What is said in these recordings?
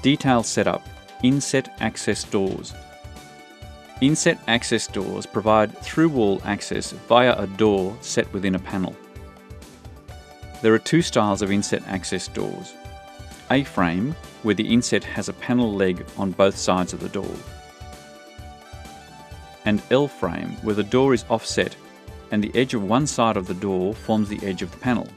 Detailed setup. Inset access doors. Inset access doors provide through-wall access via a door set within a panel. There are two styles of inset access doors. A-frame, where the inset has a panel leg on both sides of the door. And L-frame, where the door is offset and the edge of one side of the door forms the edge of the panel.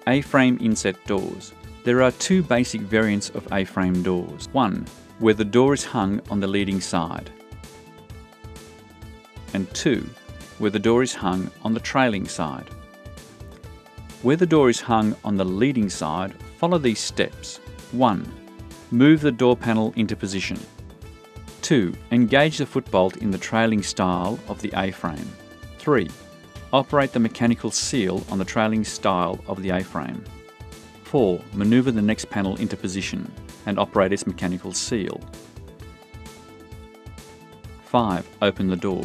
A-frame inset doors. There are two basic variants of A-frame doors. One, where the door is hung on the leading side. And two, where the door is hung on the trailing side. Where the door is hung on the leading side, follow these steps. 1. Move the door panel into position. 2. Engage the foot bolt in the trailing style of the A-frame. 3. Operate the mechanical seal on the trailing style of the A-frame. 4. Maneuver the next panel into position and operate its mechanical seal. 5. Open the door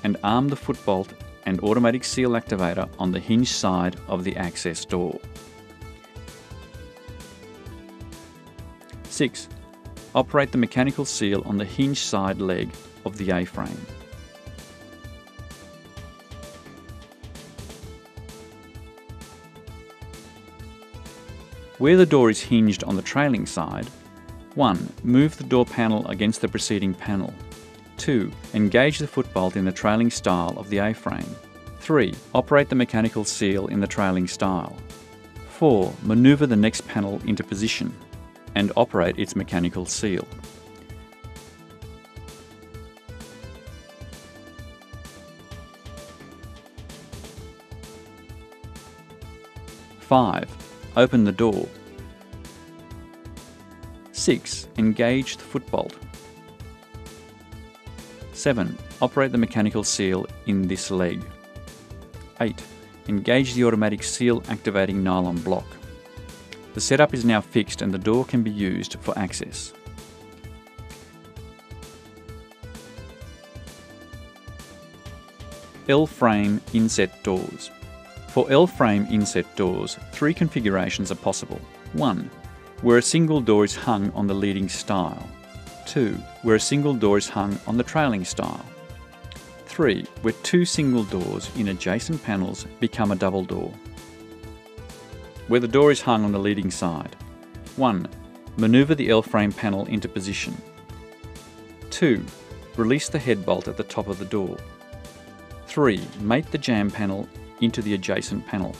and arm the foot bolt and automatic seal activator on the hinge side of the access door. 6. Operate the mechanical seal on the hinge side leg of the A-frame. Where the door is hinged on the trailing side, 1. Move the door panel against the preceding panel. 2. Engage the foot bolt in the trailing style of the A-frame. 3. Operate the mechanical seal in the trailing style. 4. Maneuver the next panel into position and operate its mechanical seal. Five. Open the door. 6. Engage the foot bolt. 7. Operate the mechanical seal in this leg. 8. Engage the automatic seal activating nylon block. The setup is now fixed and the door can be used for access. L-frame inset doors. For L-frame inset doors, 3 configurations are possible. 1. Where a single door is hung on the leading style. 2. Where a single door is hung on the trailing style. 3. Where 2 single doors in adjacent panels become a double door. Where the door is hung on the leading side. 1. Maneuver the L-frame panel into position. 2. Release the head bolt at the top of the door. 3. Mate the jamb panel into the adjacent panel.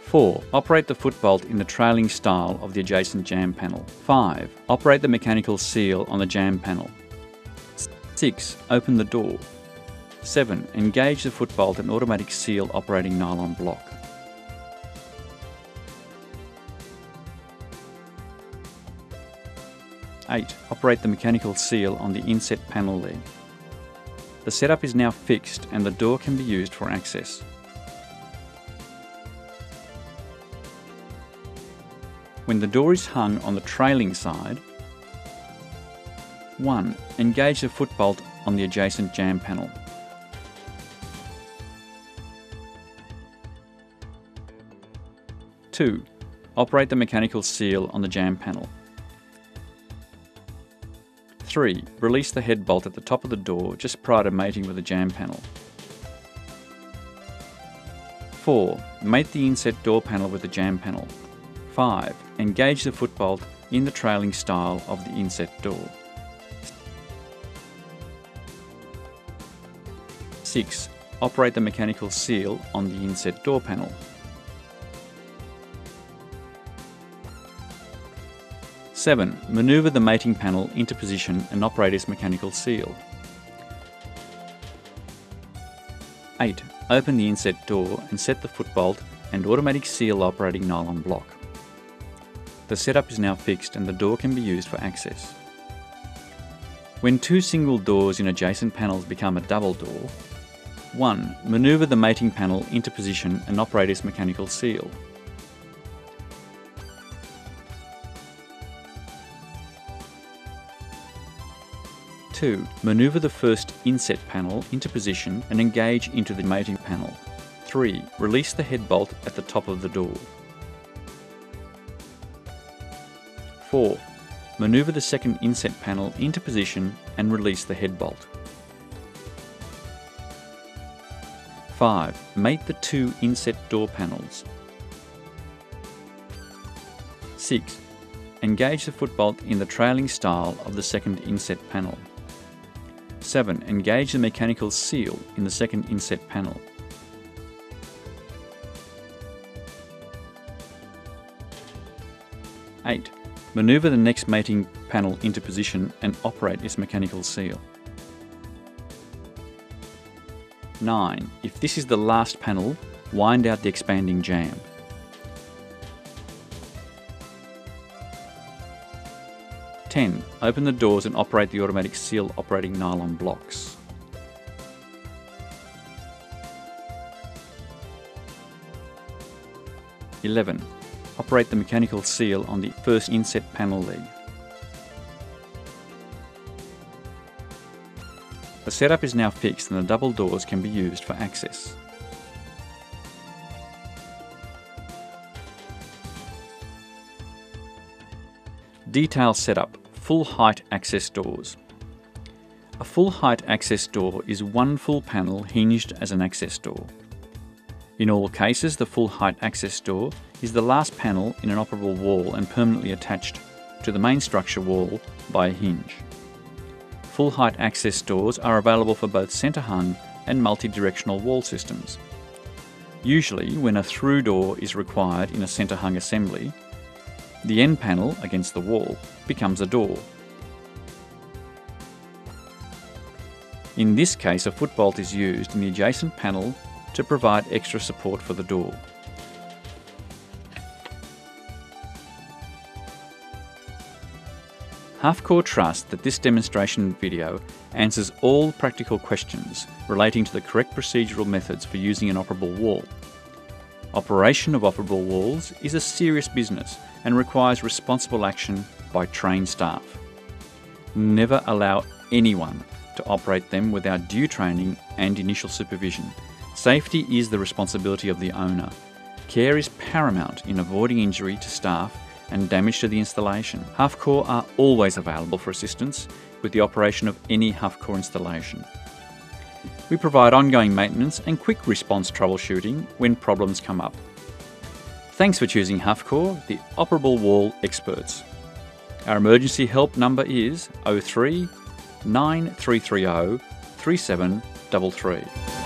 4. Operate the foot bolt in the trailing style of the adjacent jamb panel. 5. Operate the mechanical seal on the jamb panel. 6. Open the door. 7. Engage the foot bolt and automatic seal operating nylon block. 8. Operate the mechanical seal on the inset panel leg. The setup is now fixed and the door can be used for access. When the door is hung on the trailing side, 1. Engage the foot bolt on the adjacent jamb panel. 2. Operate the mechanical seal on the jamb panel. 3. Release the head bolt at the top of the door just prior to mating with the jamb panel. 4. Mate the inset door panel with the jamb panel. 5. Engage the foot bolt in the trailing style of the inset door. 6. Operate the mechanical seal on the inset door panel. 7. Maneuver the mating panel into position and operate its mechanical seal. 8. Open the inset door and set the foot bolt and automatic seal operating nylon block. The setup is now fixed and the door can be used for access. When 2 single doors in adjacent panels become a double door, 1. Maneuver the mating panel into position and operate its mechanical seal. 2. Maneuver the first inset panel into position and engage into the mating panel. 3. Release the head bolt at the top of the door. 4. Manoeuvre the second inset panel into position and release the head bolt. 5. Mate the two inset door panels. 6. Engage the foot bolt in the trailing style of the second inset panel. 7. Engage the mechanical seal in the second inset panel. 8. Manoeuvre the next mating panel into position and operate its mechanical seal. 9. If this is the last panel, wind out the expanding jamb. 10. Open the doors and operate the automatic seal operating nylon blocks. 11. Operate the mechanical seal on the first inset panel leg. The setup is now fixed and the double doors can be used for access. Detail setup: full height access doors. A full height access door is one full panel hinged as an access door. In all cases, the full height access door is the last panel in an operable wall and permanently attached to the main structure wall by a hinge. Full height access doors are available for both centre hung and multi-directional wall systems. Usually, when a through door is required in a centre hung assembly, the end panel against the wall becomes a door. In this case, a foot bolt is used in the adjacent panel to provide extra support for the door. Huffcore trusts that this demonstration video answers all practical questions relating to the correct procedural methods for using an operable wall. Operation of operable walls is a serious business and requires responsible action by trained staff. Never allow anyone to operate them without due training and initial supervision. Safety is the responsibility of the owner. Care is paramount in avoiding injury to staff and damage to the installation. Huffcore are always available for assistance with the operation of any Huffcore installation. We provide ongoing maintenance and quick response troubleshooting when problems come up. Thanks for choosing Huffcore, the operable wall experts. Our emergency help number is 03 9330 3733.